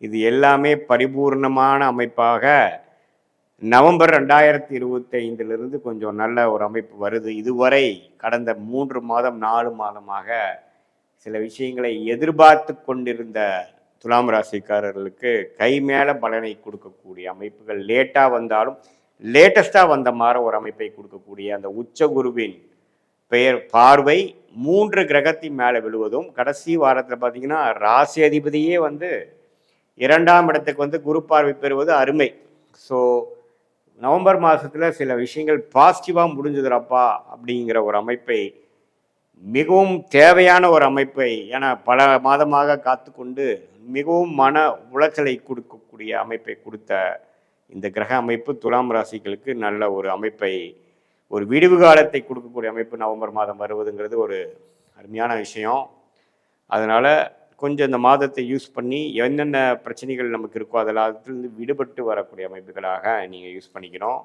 இது எல்லாமே பரிபூர்ணமான அமைப்பாக நவம்பர் 2025 கொஞ்சம் நல்ல ஒரு அமைப்பு வருது. இதுவரை கடந்த 3 மாதம் 4 மாதமாக சில விஷயங்களை எதிர்பார்த்து கொண்டிருந்த துலாம் ராசிக்காரர்களுக்கு கை மேல பலனை கொடுக்கக்கூடிய அமைப்புகள் லேட்டாக வந்தாலும் லேட்டஸ்டாக வந்த மாதிரி ஒரு அமைப்பை கொடுக்கக்கூடிய அந்த உச்ச குருவின் பெயர் பார்வை 3 கிரகத்தின் மேலே விழுவதும், கடைசி வாரத்தில் பார்த்தீங்கன்னா ராசி அதிபதியே 2ஆம் இடத்துக்கு குரு பார்வை பெறுவது அருமை. ஸோ நவம்பர் மாதத்தில் சில விஷயங்கள் பாசிட்டிவாக முடிஞ்சுதுறப்பா அப்படிங்கிற ஒரு அமைப்பை, மிகவும் தேவையான ஒரு அமைப்பை, ஏன்னா பல மாதமாக காத்து கொண்டு மிகவும் மன உளைச்சலை கொடுக்கக்கூடிய அமைப்பை கொடுத்த இந்த கிரக அமைப்பு துலாம் ராசிகளுக்கு நல்ல ஒரு அமைப்பை, ஒரு விடிவு காலத்தை கொடுக்கக்கூடிய அமைப்பு நவம்பர் மாதம் வருவதுங்கிறது ஒரு அருமையான விஷயம். அதனால் கொஞ்சம் இந்த மாதத்தை யூஸ் பண்ணி என்னென்ன பிரச்சனைகள் நமக்கு இருக்கோ அதில் விடுபட்டு வரக்கூடிய அமைப்புகளாக நீங்கள் யூஸ் பண்ணிக்கணும்.